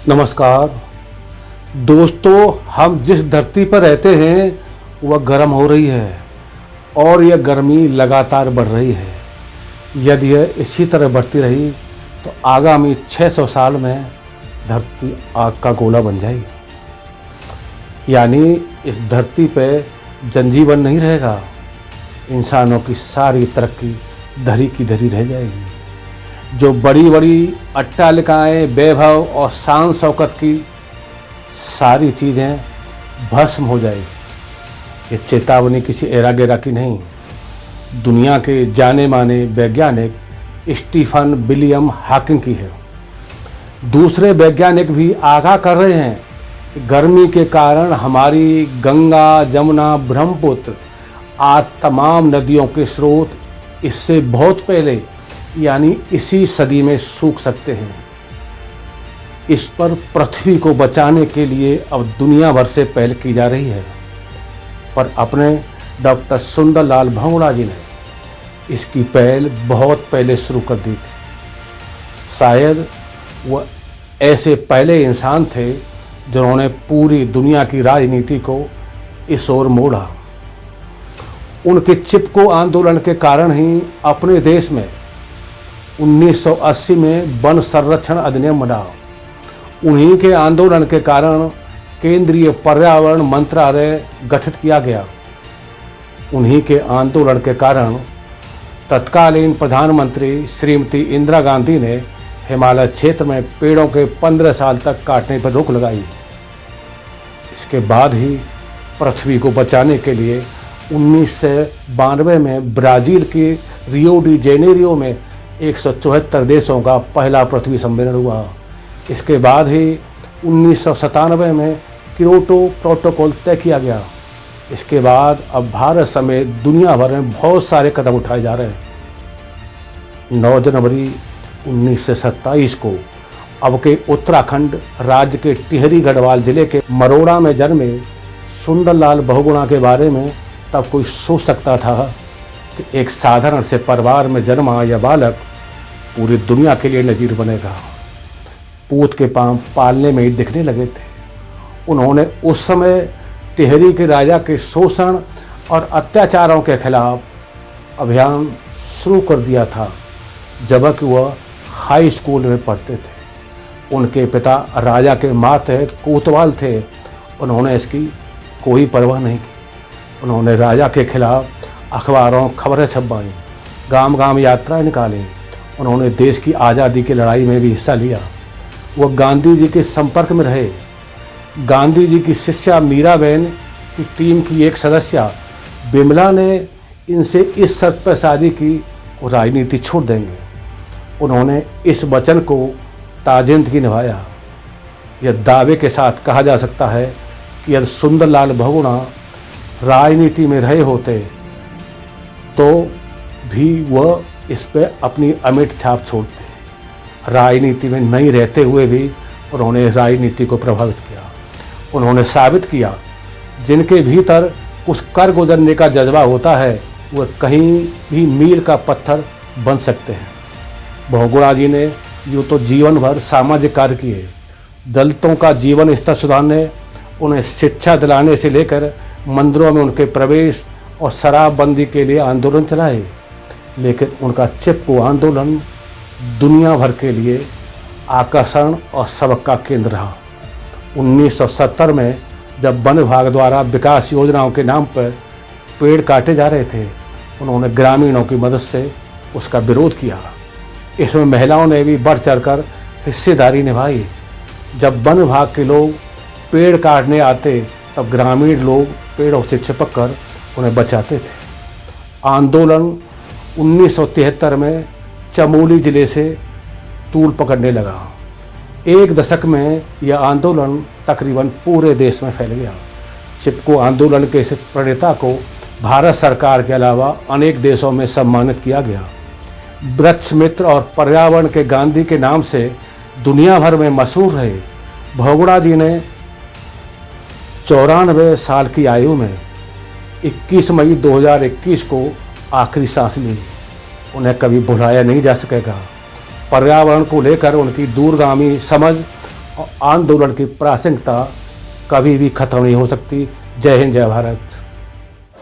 नमस्कार दोस्तों, हम जिस धरती पर रहते हैं वह गर्म हो रही है और यह गर्मी लगातार बढ़ रही है। यदि यह इसी तरह बढ़ती रही तो आगामी 600 साल में धरती आग का गोला बन जाएगी। यानी इस धरती पर जनजीवन नहीं रहेगा, इंसानों की सारी तरक्की धरी की धरी रह जाएगी। जो बड़ी बड़ी अट्टालिकाएँ, वैभव और शान शौकत की सारी चीज़ें भस्म हो जाएगी। ये चेतावनी किसी एरा गेरा की नहीं, दुनिया के जाने माने वैज्ञानिक स्टीफन विलियम हॉकिंग की है। दूसरे वैज्ञानिक भी आगाह कर रहे हैं कि गर्मी के कारण हमारी गंगा, जमुना, ब्रह्मपुत्र आदि तमाम नदियों के स्रोत इससे बहुत पहले यानी इसी सदी में सूख सकते हैं। इस पर पृथ्वी को बचाने के लिए अब दुनिया भर से पहल की जा रही है, पर अपने डॉक्टर सुंदरलाल बहुगुणा जी ने इसकी पहल बहुत पहले शुरू कर दी थी। शायद वह ऐसे पहले इंसान थे जिन्होंने पूरी दुनिया की राजनीति को इस ओर मोड़ा। उनके चिपको आंदोलन के कारण ही अपने देश में 1980 में वन संरक्षण अधिनियम बना। उन्हीं के आंदोलन के कारण केंद्रीय पर्यावरण मंत्रालय गठित किया गया। उन्हीं के आंदोलन के कारण तत्कालीन प्रधानमंत्री श्रीमती इंदिरा गांधी ने हिमालय क्षेत्र में पेड़ों के 15 साल तक काटने पर रोक लगाई। इसके बाद ही पृथ्वी को बचाने के लिए 1992 में ब्राज़ील के रियो डी जेनेरियो में 174 देशों का पहला पृथ्वी सम्मेलन हुआ। इसके बाद ही 1997 में क्योटो प्रोटोकॉल तय किया गया। इसके बाद अब भारत समेत दुनिया भर में बहुत सारे कदम उठाए जा रहे हैं। 9 जनवरी 1927 को अब के उत्तराखंड राज्य के टिहरी गढ़वाल जिले के मरोड़ा में जन्मे सुंदरलाल बहुगुणा के बारे में तब कोई सोच सकता था कि एक साधारण से परिवार में जन्मा यह बालक पूरी दुनिया के लिए नज़ीर बनेगा। पूत के पांव पालने में ही दिखने लगे थे। उन्होंने उस समय टिहरी के राजा के शोषण और अत्याचारों के खिलाफ अभियान शुरू कर दिया था, जबकि वह हाई स्कूल में पढ़ते थे। उनके पिता राजा के मातहत कोतवाल थे। उन्होंने इसकी कोई परवाह नहीं की। उन्होंने राजा के खिलाफ अखबारों खबरें छपवाईं, गांव गांव यात्राएं निकाली। उन्होंने देश की आज़ादी की लड़ाई में भी हिस्सा लिया। वह गांधी जी के संपर्क में रहे। गांधी जी की शिष्या मीराबेन की टीम की एक सदस्य बिमला ने इनसे इस शर्त पर शादी की वो राजनीति छोड़ देंगे। उन्होंने इस वचन को ताजिंदगी निभाया। यह दावे के साथ कहा जा सकता है कि यदि सुंदरलाल बहुगुणा राजनीति में रहे होते तो भी वह इस पर अपनी अमिट छाप छोड़ते। राजनीति में नहीं रहते हुए भी उन्होंने राजनीति को प्रभावित किया। उन्होंने साबित किया जिनके भीतर कुछ कर गुजरने का जज्बा होता है वह कहीं भी मील का पत्थर बन सकते हैं। बहुगुणा जी ने यूँ तो जीवन भर सामाजिक कार्य किए, दलितों का जीवन स्तर सुधारने, उन्हें शिक्षा दिलाने से लेकर मंदिरों में उनके प्रवेश और शराबबंदी के लिए आंदोलन चलाए। लेकिन उनका चिपको आंदोलन दुनिया भर के लिए आकर्षण और सबक का केंद्र रहा। 1970 में जब वन विभाग द्वारा विकास योजनाओं के नाम पर पेड़ काटे जा रहे थे, उन्होंने ग्रामीणों की मदद से उसका विरोध किया। इसमें महिलाओं ने भी बढ़ चढ़कर हिस्सेदारी निभाई। जब वन विभाग के लोग पेड़ काटने आते तब ग्रामीण लोग पेड़ों से चिपक कर उन्हें बचाते थे। आंदोलन 1973 में चमोली जिले से तूल पकड़ने लगा। एक दशक में यह आंदोलन तकरीबन पूरे देश में फैल गया। चिपको आंदोलन के इस प्रणेता को भारत सरकार के अलावा अनेक देशों में सम्मानित किया गया। वृक्ष मित्र और पर्यावरण के गांधी के नाम से दुनिया भर में मशहूर रहे। बहुगुणा जी ने 94 साल की आयु में 21 मई 2021 को आखिरी सांस ली। उन्हें कभी भुलाया नहीं जा सकेगा। पर्यावरण को लेकर उनकी दूरगामी समझ और आंदोलन की प्रासंगिकता कभी भी खत्म नहीं हो सकती। जय हिंद, जय भारत।